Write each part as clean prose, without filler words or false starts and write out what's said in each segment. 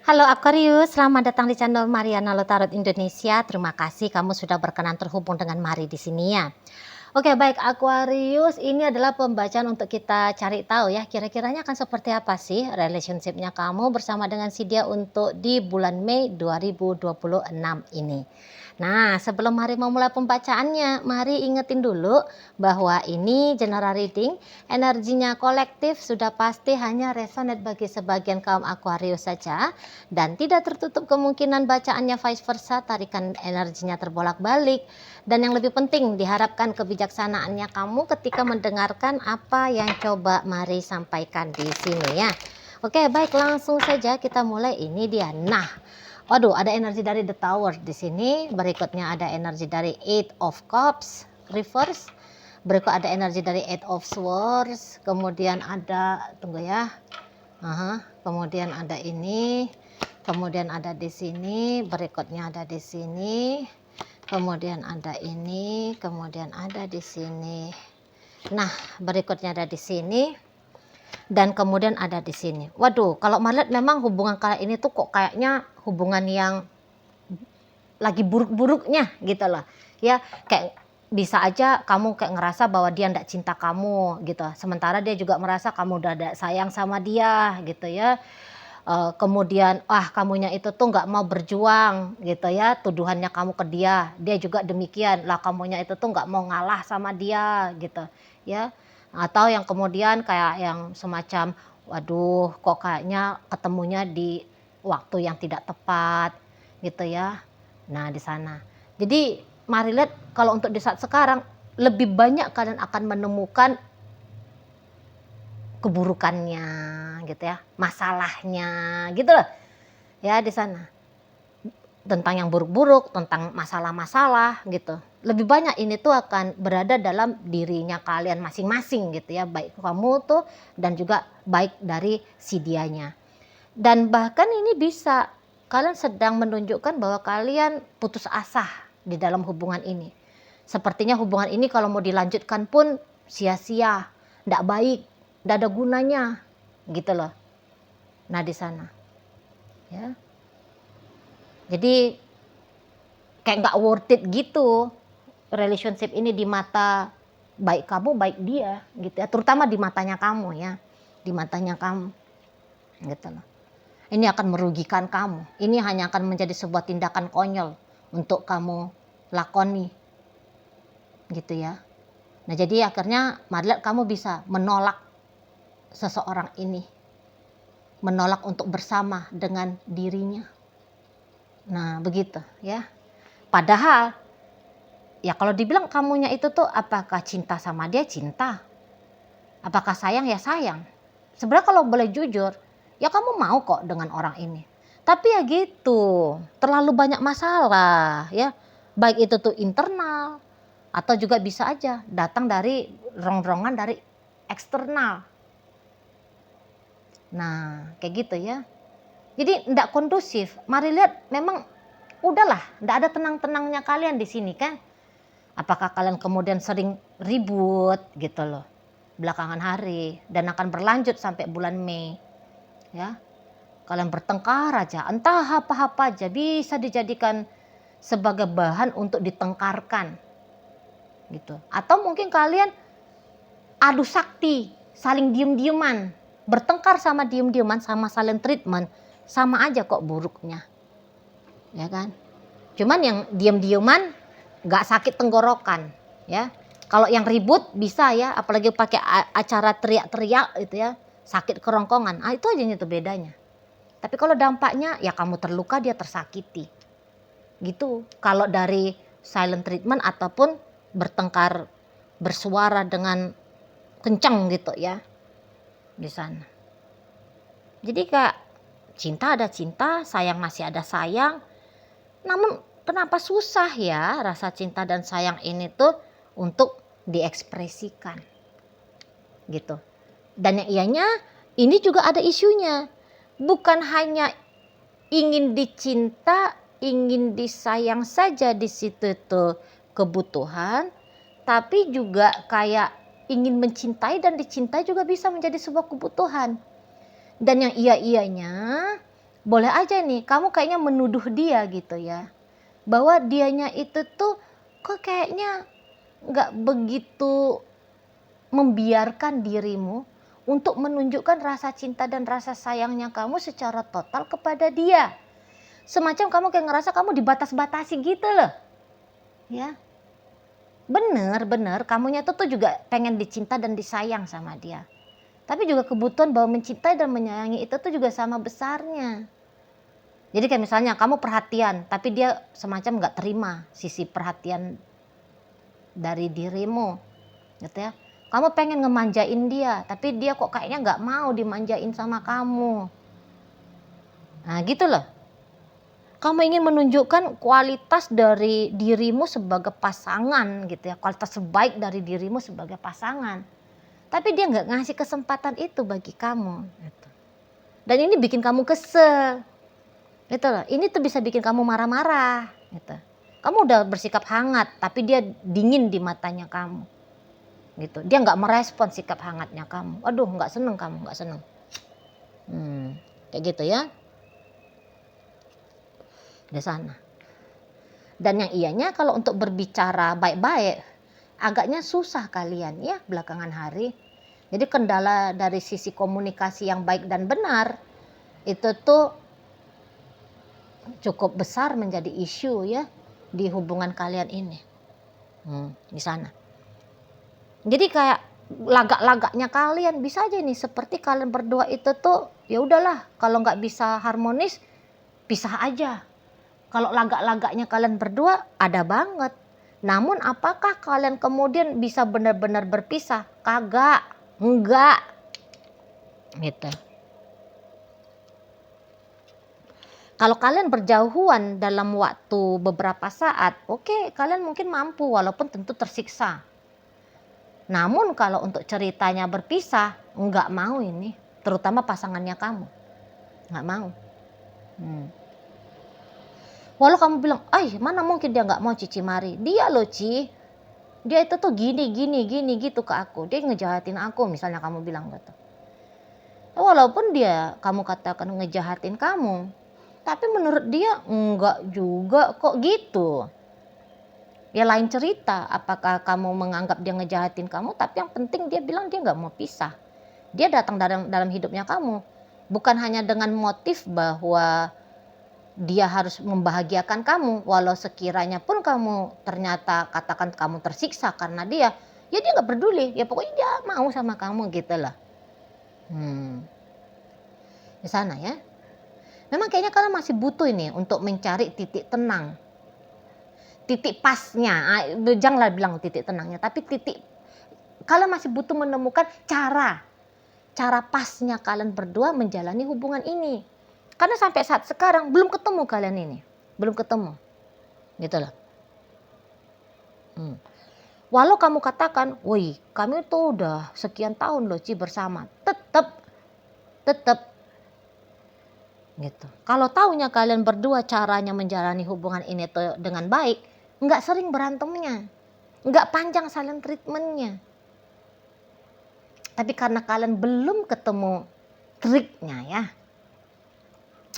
Halo Aquarius, selamat datang di channel Mariana Lotarot Indonesia. Terima kasih kamu sudah berkenan terhubung dengan Mari di sini ya. Oke, baik Aquarius, ini adalah pembacaan untuk kita cari tahu ya, kira-kiranya akan seperti apa sih relationship-nya kamu bersama dengan si dia untuk di bulan Mei 2026 ini. Nah, sebelum Mari memulai pembacaannya, mari ingetin dulu bahwa ini general reading, energinya kolektif sudah pasti hanya resonate bagi sebagian kaum Aquarius saja dan tidak tertutup kemungkinan bacaannya vice versa, tarikan energinya terbolak-balik. Dan yang lebih penting, diharapkan kebijaksanaannya kamu ketika mendengarkan apa yang coba Mari sampaikan di sini ya. Oke, baik, langsung saja kita mulai. Ini dia. Nah, waduh, ada energi dari The Tower di sini. Berikutnya ada energi dari Eight of Cups reverse. Berikut ada energi dari Eight of Swords. Kemudian ada, tunggu ya. Kemudian ada ini. Kemudian ada di sini. Berikutnya ada di sini. Kemudian ada ini. Kemudian ada di sini. Nah, berikutnya ada di sini. Dan kemudian ada di sini. Waduh, kalau melihat memang hubungan kalian ini tuh kok kayaknya hubungan yang lagi buruk-buruknya gitu loh. Ya, kayak bisa aja kamu kayak ngerasa bahwa dia ndak cinta kamu gitu. Sementara dia juga merasa kamu udah ada sayang sama dia gitu ya. Kemudian kamunya itu tuh nggak mau berjuang gitu ya, tuduhannya kamu ke dia juga demikian lah, kamunya itu tuh nggak mau ngalah sama dia gitu ya. Atau yang kemudian kayak yang semacam waduh kok kayaknya ketemunya di waktu yang tidak tepat gitu ya. Nah, di sana jadi mari lihat kalau untuk di saat sekarang lebih banyak kalian akan menemukan keburukannya gitu ya, masalahnya gitu loh ya di sana, tentang yang buruk-buruk, tentang masalah-masalah gitu. Lebih banyak ini tuh akan berada dalam dirinya kalian masing-masing gitu ya, baik kamu tuh dan juga baik dari si dianya. Dan bahkan ini bisa kalian sedang menunjukkan bahwa kalian putus asa di dalam hubungan ini. Sepertinya hubungan ini kalau mau dilanjutkan pun sia-sia, tidak baik, tidak ada gunanya gitu loh. Nah, di sana ya. Jadi kayak nggak worth it gitu relationship ini di mata baik kamu baik dia gitu ya, terutama di matanya kamu ya, di matanya kamu gitu loh. Ini akan merugikan kamu, ini hanya akan menjadi sebuah tindakan konyol untuk kamu lakoni gitu ya. Nah, jadi akhirnya Madlet kamu bisa menolak seseorang ini, menolak untuk bersama dengan dirinya. Nah, begitu ya. Padahal ya kalau dibilang kamunya itu tuh apakah cinta sama dia, cinta. Apakah sayang, ya sayang. Sebenarnya kalau boleh jujur, ya kamu mau kok dengan orang ini. Tapi ya gitu, terlalu banyak masalah ya. Baik itu tuh internal atau juga bisa aja datang dari rongrongan dari eksternal. Nah, kayak gitu ya. Jadi tidak kondusif. Mari lihat memang udahlah, tidak ada tenang-tenangnya kalian di sini kan. Apakah kalian kemudian sering ribut gitu loh belakangan hari dan akan berlanjut sampai bulan Mei ya. Kalian bertengkar aja, entah apa-apa aja bisa dijadikan sebagai bahan untuk ditengkarkan gitu. Atau mungkin kalian adu sakti, saling diem-dieman, bertengkar sama diem-dieman, sama saling treatment, sama aja kok buruknya ya kan. Cuman yang diem-dieman gak sakit tenggorokan ya. Kalau yang ribut bisa ya, apalagi pakai acara teriak-teriak itu ya, sakit kerongkongan. Itu aja itu bedanya. Tapi kalau dampaknya ya kamu terluka, dia tersakiti. Gitu. Kalau dari silent treatment ataupun bertengkar bersuara dengan kencang gitu ya di sana. Jadi Kak, cinta ada cinta, sayang masih ada sayang. Namun kenapa susah ya rasa cinta dan sayang ini tuh untuk diekspresikan gitu. Dan yang ianya ini juga ada isunya. Bukan hanya ingin dicinta, ingin disayang saja di situ tuh kebutuhan, tapi juga kayak ingin mencintai dan dicintai juga bisa menjadi sebuah kebutuhan. Dan yang iya-iyanya boleh aja nih kamu kayaknya menuduh dia gitu ya, bahwa dianya itu tuh kok kayaknya nggak begitu membiarkan dirimu untuk menunjukkan rasa cinta dan rasa sayangnya kamu secara total kepada dia. Semacam kamu kayak ngerasa kamu dibatas-batasi gitu loh. Ya. Bener, kamunya tuh juga pengen dicinta dan disayang sama dia. Tapi juga kebutuhan bahwa mencintai dan menyayangi itu tuh juga sama besarnya. Jadi kayak misalnya kamu perhatian, tapi dia semacam nggak terima sisi perhatian dari dirimu, gitu ya. Kamu pengen ngemanjain dia, tapi dia kok kayaknya nggak mau dimanjain sama kamu. Nah gitu loh. Kamu ingin menunjukkan kualitas dari dirimu sebagai pasangan gitu ya, kualitas terbaik dari dirimu sebagai pasangan. Tapi dia nggak ngasih kesempatan itu bagi kamu. Gitu. Dan ini bikin kamu kesel. Gitu loh. Ini tuh bisa bikin kamu marah-marah. Gitu. Kamu udah bersikap hangat, tapi dia dingin di matanya kamu. Gitu. Dia nggak merespon sikap hangatnya kamu. Aduh, nggak seneng kamu, nggak seneng. Kayak gitu ya. Di sana. Dan yang ianya kalau untuk berbicara baik-baik, agaknya susah kalian ya belakangan hari. Jadi kendala dari sisi komunikasi yang baik dan benar itu tuh cukup besar menjadi isu ya di hubungan kalian ini. Di sana. Jadi kayak lagak-lagaknya kalian bisa aja nih seperti kalian berdua itu tuh ya udahlah kalau nggak bisa harmonis pisah aja. Kalau lagak-lagaknya kalian berdua ada banget. Namun apakah kalian kemudian bisa benar-benar berpisah? Kagak, enggak. Gitu. Kalau kalian berjauhan dalam waktu beberapa saat, oke, kalian mungkin mampu walaupun tentu tersiksa. Namun kalau untuk ceritanya berpisah, enggak mau ini, terutama pasangannya kamu. Enggak mau. Walau kamu bilang, mana mungkin dia nggak mau Cici Mari. Dia loh Ci, dia itu tuh gini gitu ke aku. Dia ngejahatin aku, misalnya kamu bilang gitu. Walaupun dia kamu katakan ngejahatin kamu, tapi menurut dia enggak juga kok gitu. Ya lain cerita, apakah kamu menganggap dia ngejahatin kamu, tapi yang penting dia bilang dia nggak mau pisah. Dia datang dalam hidupnya kamu, bukan hanya dengan motif bahwa dia harus membahagiakan kamu, walau sekiranya pun kamu ternyata katakan kamu tersiksa karena dia, ya dia nggak peduli, ya pokoknya dia mau sama kamu gitu loh. Di sana ya. Memang kayaknya kalian masih butuh ini untuk mencari titik tenang, titik pasnya. Janganlah bilang titik tenangnya, tapi kalian masih butuh menemukan cara pasnya kalian berdua menjalani hubungan ini. Karena sampai saat sekarang belum ketemu kalian ini. Belum ketemu. Gitu loh. Walau kamu katakan, woi kami tuh udah sekian tahun loh Ci bersama. Tetap. Gitu. Kalau taunya kalian berdua caranya menjalani hubungan ini tuh dengan baik, nggak sering berantemnya. Nggak panjang saling treatmentnya. Tapi karena kalian belum ketemu triknya ya.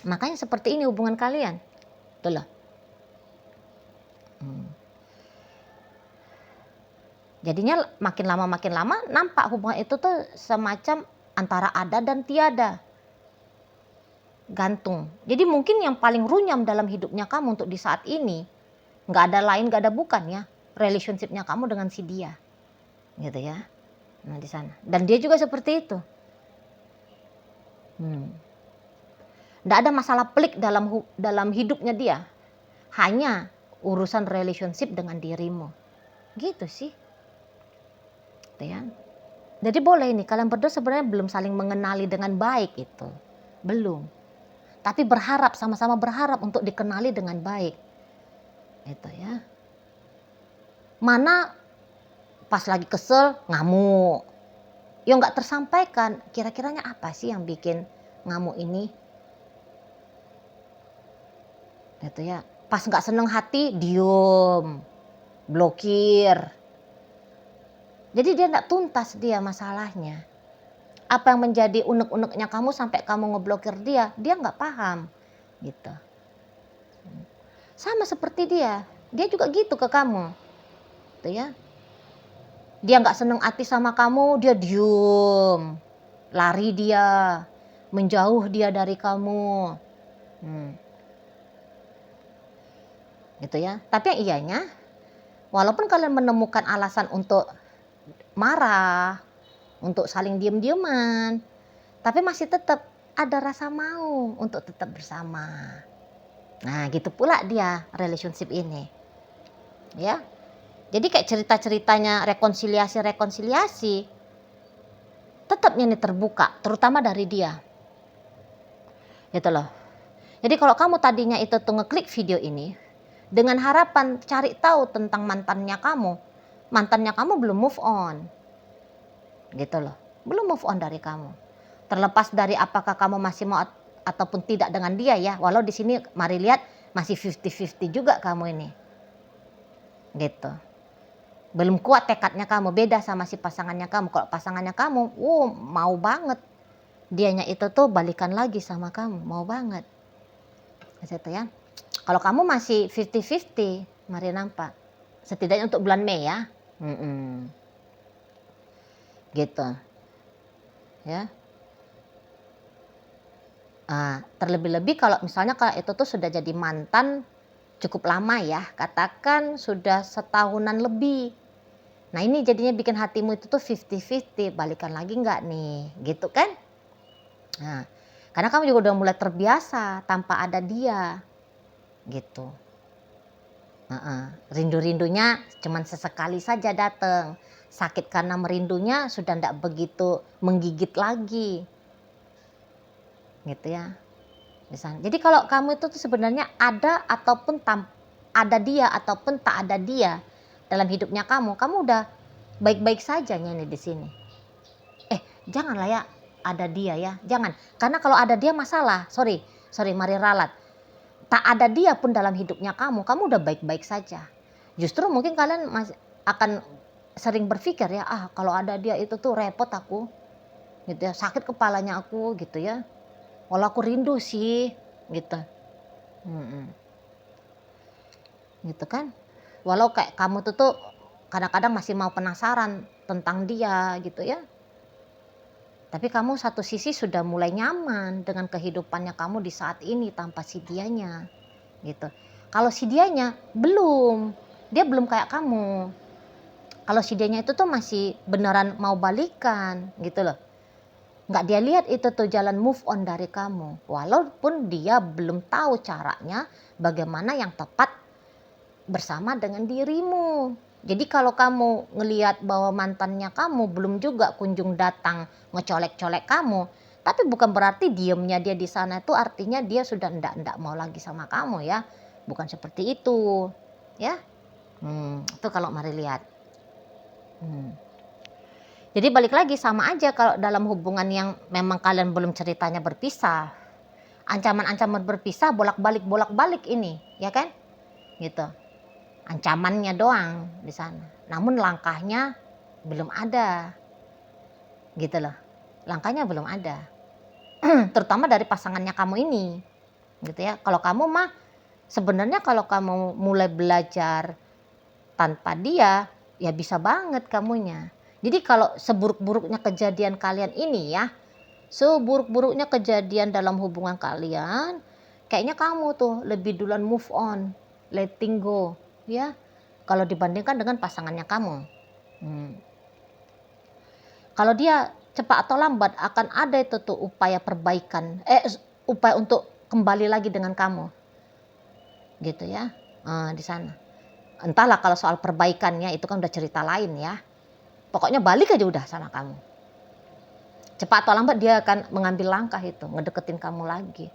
Makanya seperti ini hubungan kalian. Betul loh. Jadinya makin lama nampak hubungan itu tuh semacam antara ada dan tiada. Gantung. Jadi mungkin yang paling runyam dalam hidupnya kamu untuk di saat ini, nggak ada lain, nggak ada bukan ya, relationshipnya kamu dengan si dia. Gitu ya. Nah di sana. Dan dia juga seperti itu. Nggak ada masalah pelik dalam hidupnya dia. Hanya urusan relationship dengan dirimu. Gitu sih. Gitu ya. Jadi boleh nih, kalian berdua sebenarnya belum saling mengenali dengan baik itu. Belum. Tapi sama-sama berharap untuk dikenali dengan baik. Gitu ya. Mana pas lagi kesel ngamuk. Ya nggak tersampaikan. Kira-kiranya apa sih yang bikin ngamuk ini? Gitu ya. Pas nggak seneng hati diem, blokir. Jadi dia nggak tuntas dia masalahnya. apa yang menjadi unek-uneknya kamu sampai kamu ngeblokir dia nggak paham gitu. Sama seperti dia juga gitu ke kamu, gitu ya. Dia nggak seneng hati sama kamu, dia diem, lari dia, menjauh dia dari kamu, gitu ya. Tapi yang iyanya, walaupun kalian menemukan alasan untuk marah, untuk saling diem-dieman, tapi masih tetap ada rasa mau untuk tetap bersama. Nah, gitu pula dia relationship ini, ya. Jadi kayak cerita-ceritanya rekonsiliasi, tetapnya nih terbuka, terutama dari dia, gitu loh. Jadi kalau kamu tadinya itu tuh ngeklik video ini dengan harapan cari tahu tentang mantannya kamu belum move on, gitu loh, belum move on dari kamu. Terlepas dari apakah kamu masih mau ataupun tidak dengan dia ya, walau di sini mari lihat masih 50-50 juga kamu ini, gitu. Belum kuat tekadnya kamu, beda sama si pasangannya kamu. Kalau pasangannya kamu, mau banget. Dianya itu tuh balikan lagi sama kamu, mau banget. Gitu ya. Kalau kamu masih 50-50, mari nampak. Setidaknya untuk bulan Mei ya. Gitu. Ya. Terlebih-lebih kalau misalnya kalau itu tuh sudah jadi mantan cukup lama ya. Katakan sudah setahunan lebih. Nah ini jadinya bikin hatimu itu tuh 50-50, balikan lagi nggak nih, gitu kan? Nah, karena kamu juga udah mulai terbiasa tanpa ada dia, gitu. Rindu-rindunya cuman sesekali saja datang, sakit karena merindunya sudah nggak begitu menggigit lagi, gitu ya. Jadi kalau kamu itu tuh sebenarnya ada ataupun ada dia ataupun tak ada dia dalam hidupnya kamu udah baik-baik saja nih di sini. Janganlah ya ada dia ya, jangan. Karena kalau ada dia masalah, sorry mari ralat. Tak ada dia pun dalam hidupnya kamu udah baik-baik saja. Justru mungkin kalian masih akan sering berpikir ya, kalau ada dia itu tuh repot aku, gitu ya, sakit kepalanya aku gitu ya. Walau aku rindu sih, gitu. Gitu kan. Walau kayak kamu tuh kadang-kadang masih mau penasaran tentang dia gitu ya. Tapi kamu satu sisi sudah mulai nyaman dengan kehidupannya kamu di saat ini tanpa si dianya, gitu. Kalau si dianya dia belum kayak kamu. Kalau si dianya itu tuh masih beneran mau balikan, gitu loh. Nggak dia lihat itu tuh jalan move on dari kamu. Walaupun dia belum tahu caranya bagaimana yang tepat bersama dengan dirimu. Jadi kalau kamu ngelihat bahwa mantannya kamu belum juga kunjung datang ngecolek-colek kamu, tapi bukan berarti diemnya dia di sana itu artinya dia sudah ndak mau lagi sama kamu ya. Bukan seperti itu. Ya. Itu kalau mari lihat. Jadi balik lagi sama aja kalau dalam hubungan yang memang kalian belum ceritanya berpisah. Ancaman-ancaman berpisah bolak-balik ini, ya kan? Gitu. Ancamannya doang di sana. Namun langkahnya belum ada. Gitu loh. Langkahnya belum ada. Terutama dari pasangannya kamu ini. Gitu ya. Kalau kamu mah sebenarnya kalau kamu mulai belajar tanpa dia, ya bisa banget kamunya. Jadi kalau seburuk-buruknya kejadian kalian ini ya, seburuk-buruknya kejadian dalam hubungan kalian, kayaknya kamu tuh lebih duluan move on, letting go, ya. Kalau dibandingkan dengan pasangannya kamu. Kalau dia cepat atau lambat akan ada itu tuh upaya perbaikan, upaya untuk kembali lagi dengan kamu. Gitu ya. Di sana. Entahlah kalau soal perbaikannya itu kan udah cerita lain ya. Pokoknya balik aja udah sama kamu. Cepat atau lambat dia akan mengambil langkah itu, ngedeketin kamu lagi.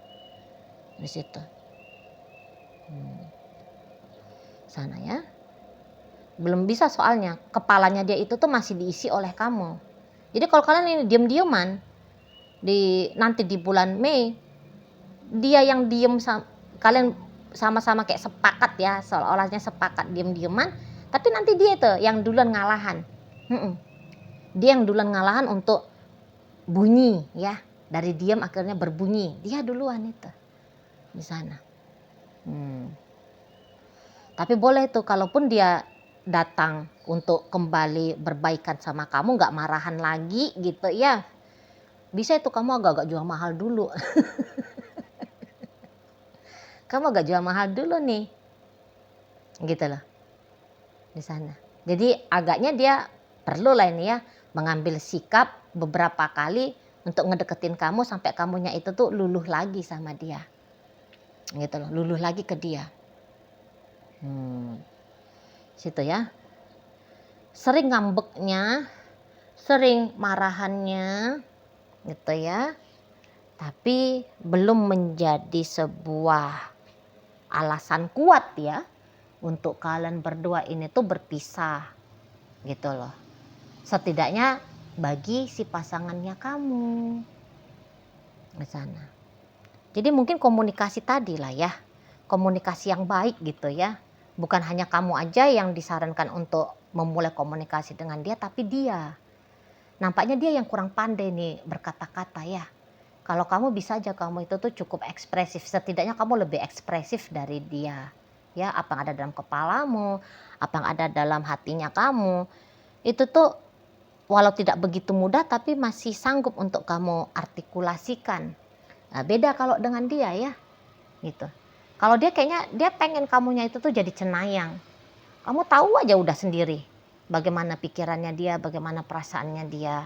Di situ. Sana ya. Belum bisa soalnya, kepalanya dia itu tuh masih diisi oleh kamu. Jadi kalau kalian ini diem-dieman, nanti di bulan Mei, dia yang diem, kalian sama-sama kayak sepakat ya, seolah-olahnya sepakat diem-dieman, tapi nanti dia tuh yang duluan ngalahan. Dia yang duluan ngalahan untuk bunyi ya, dari diam akhirnya berbunyi, dia duluan itu di sana. Tapi boleh tuh kalaupun dia datang untuk kembali berbaikan sama kamu, nggak marahan lagi gitu ya, bisa itu kamu agak-agak jual mahal dulu. Kamu agak jual mahal dulu nih, gitu loh di sana. Jadi agaknya dia perlu lah ini ya, mengambil sikap beberapa kali untuk ngedeketin kamu sampai kamunya itu tuh luluh lagi sama dia, gitu loh, luluh lagi ke dia. Situ ya. Sering ngambeknya, sering marahannya, gitu ya. Tapi belum menjadi sebuah alasan kuat ya untuk kalian berdua ini tuh berpisah, gitu loh. Setidaknya bagi si pasangannya kamu di sana. Jadi mungkin komunikasi tadi lah ya, komunikasi yang baik gitu ya. Bukan hanya kamu aja yang disarankan untuk memulai komunikasi dengan dia, tapi dia. Nampaknya dia yang kurang pandai nih berkata-kata ya. Kalau kamu bisa aja, kamu itu tuh cukup ekspresif. Setidaknya kamu lebih ekspresif dari dia. Ya, apa yang ada dalam kepalamu, apa yang ada dalam hatinya kamu. Itu tuh walau tidak begitu mudah tapi masih sanggup untuk kamu artikulasikan. Nah, beda kalau dengan dia ya. Gitu. Kalau dia kayaknya dia pengen kamunya itu tuh jadi cenayang. Kamu tahu aja udah sendiri bagaimana pikirannya dia, bagaimana perasaannya dia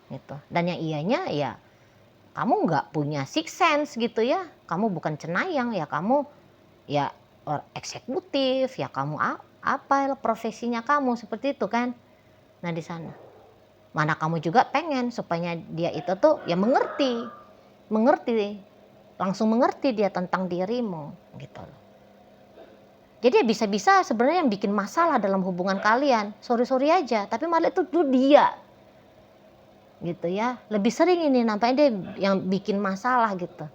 gitu. Dan yang ianya ya kamu nggak punya six sense gitu ya. Kamu bukan cenayang ya, kamu ya eksekutif ya, kamu apa profesinya kamu seperti itu kan. Nah di sana mana kamu juga pengen supaya dia itu tuh ya mengerti langsung mengerti dia tentang dirimu gitu loh. Jadi bisa-bisa sebenarnya yang bikin masalah dalam hubungan kalian sorry aja, tapi malah itu tuh dia gitu ya. Lebih sering ini nampaknya dia yang bikin masalah gitu.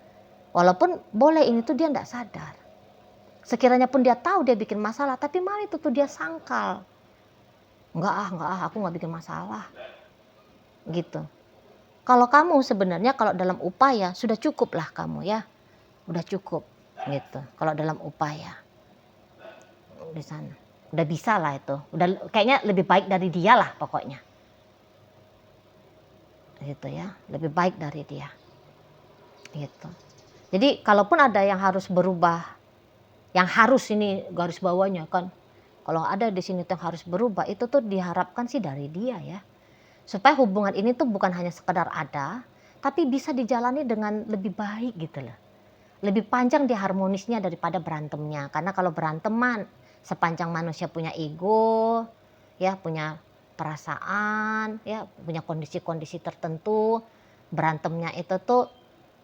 Walaupun boleh ini tuh dia nggak sadar. Sekiranya pun dia tahu dia bikin masalah, tapi malah itu tuh dia sangkal. Enggak aku nggak bikin masalah gitu. Kalau kamu sebenarnya kalau dalam upaya sudah cukup lah kamu ya, udah cukup gitu. Kalau dalam upaya di sana udah bisa lah itu, udah kayaknya lebih baik dari dia lah pokoknya, gitu ya, lebih baik dari dia, gitu. Jadi kalaupun ada yang harus berubah, yang harus ini garis bawahnya kan, kalau ada di sini tuh yang harus berubah itu tuh diharapkan sih dari dia ya, supaya hubungan ini tuh bukan hanya sekedar ada, tapi bisa dijalani dengan lebih baik gitu loh. Lebih panjang dia harmonisnya daripada berantemnya. Karena kalau beranteman sepanjang manusia punya ego, ya punya perasaan, ya punya kondisi-kondisi tertentu, berantemnya itu tuh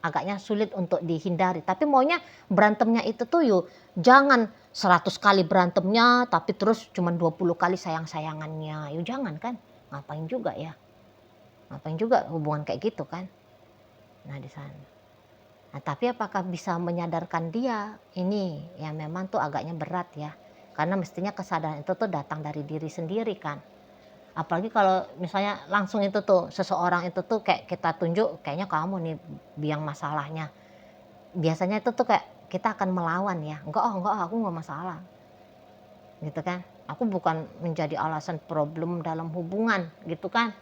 agaknya sulit untuk dihindari. Tapi maunya berantemnya itu tuh yuk jangan 100 kali berantemnya tapi terus cuma 20 kali sayang-sayangannya. Yuk jangan kan, ngapain juga ya. Ngapain juga hubungan kayak gitu kan. Nah di sana. Nah, tapi apakah bisa menyadarkan dia? Ini yang memang tuh agaknya berat ya. Karena mestinya kesadaran itu tuh datang dari diri sendiri kan. Apalagi kalau misalnya langsung itu tuh seseorang itu tuh kayak kita tunjuk kayaknya kamu nih biang masalahnya. Biasanya itu tuh kayak kita akan melawan ya. Enggak aku nggak masalah. Gitu kan. Aku bukan menjadi alasan problem dalam hubungan gitu kan.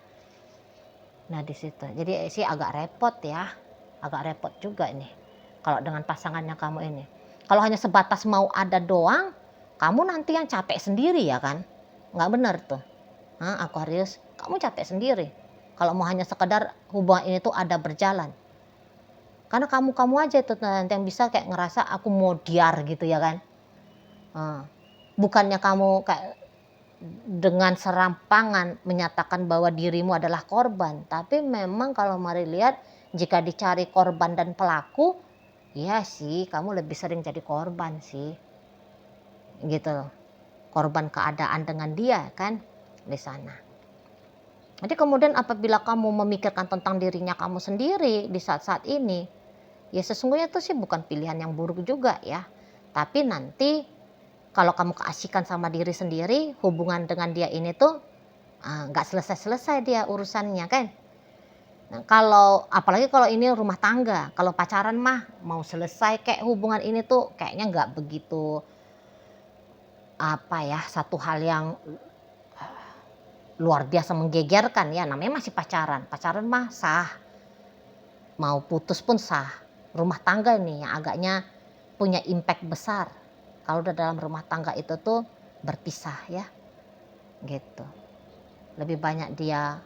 Nah di situ. Jadi sih agak repot ya. Agak repot juga nih kalau dengan pasangannya kamu ini. Kalau hanya sebatas mau ada doang, kamu nanti yang capek sendiri ya kan? Nggak benar tuh. Aquarius, kamu capek sendiri. Kalau mau hanya sekedar hubungan ini tuh ada berjalan. Karena kamu aja itu nanti yang bisa kayak ngerasa aku mau diar gitu ya kan. Bukannya kamu kayak dengan serampangan menyatakan bahwa dirimu adalah korban. Tapi memang kalau mari lihat jika dicari korban dan pelaku, ya sih kamu lebih sering jadi korban sih. Gitu loh. Korban keadaan dengan dia kan di sana. Jadi kemudian apabila kamu memikirkan tentang dirinya kamu sendiri di saat-saat ini, ya sesungguhnya itu sih bukan pilihan yang buruk juga ya. Tapi nanti kalau kamu keasikan sama diri sendiri, hubungan dengan dia ini tuh nggak selesai-selesai dia urusannya kan. Nah, kalau apalagi kalau ini rumah tangga, kalau pacaran mah mau selesai kayak hubungan ini tuh kayaknya nggak begitu apa ya, satu hal yang luar biasa menggegerkan ya, namanya masih pacaran. Pacaran mah sah, mau putus pun sah. Rumah tangga nih yang agaknya punya impact besar. Kalau udah dalam rumah tangga itu tuh berpisah ya, gitu. Lebih banyak dia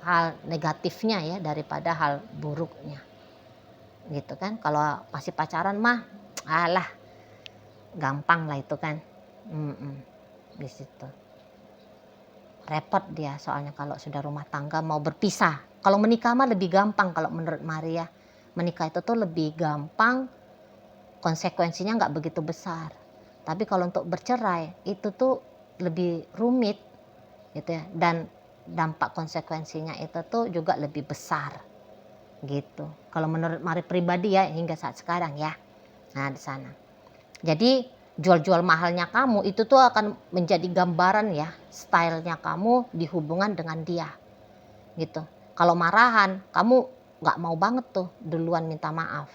hal negatifnya ya daripada hal buruknya. Gitu kan. Kalau masih pacaran mah alah gampang lah itu kan. Di situ. Repot dia soalnya kalau sudah rumah tangga mau berpisah. Kalau menikah mah lebih gampang kalau menurut Maria. Menikah itu tuh lebih gampang, konsekuensinya nggak begitu besar. Tapi kalau untuk bercerai itu tuh lebih rumit gitu ya, dan dampak konsekuensinya itu tuh juga lebih besar gitu. Kalau menurut Maria pribadi ya hingga saat sekarang ya. Nah di sana. Jadi jual-jual mahalnya kamu itu tuh akan menjadi gambaran ya stylenya kamu di hubungan dengan dia gitu. Kalau marahan kamu nggak mau banget tuh duluan minta maaf,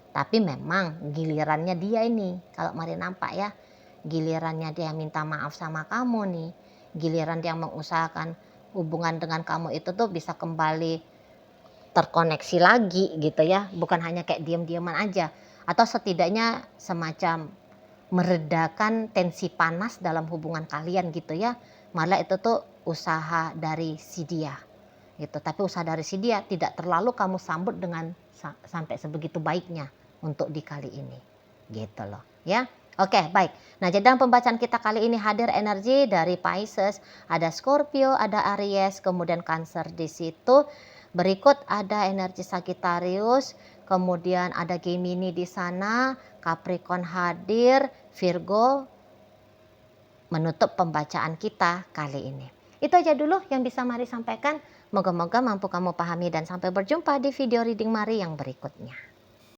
tapi memang gilirannya dia ini kalau Mari nampak ya, gilirannya dia minta maaf sama kamu nih, giliran dia mengusahakan hubungan dengan kamu itu tuh bisa kembali terkoneksi lagi gitu ya, bukan hanya kayak diam-diaman aja, atau setidaknya semacam meredakan tensi panas dalam hubungan kalian gitu ya. Malah itu tuh usaha dari si dia gitu. Tapi usaha dari si dia tidak terlalu kamu sambut dengan sampai sebegitu baiknya untuk di kali ini gitu loh ya. Oke baik. Nah jadi dalam pembacaan kita kali ini hadir energi dari Pisces, ada Scorpio, ada Aries, kemudian Cancer di situ. Berikut ada energi Sagittarius, kemudian ada Gemini di sana, Capricorn hadir, Virgo menutup pembacaan kita kali ini. Itu aja dulu yang bisa Mari sampaikan. Moga-moga mampu kamu pahami dan sampai berjumpa di video reading Mari yang berikutnya.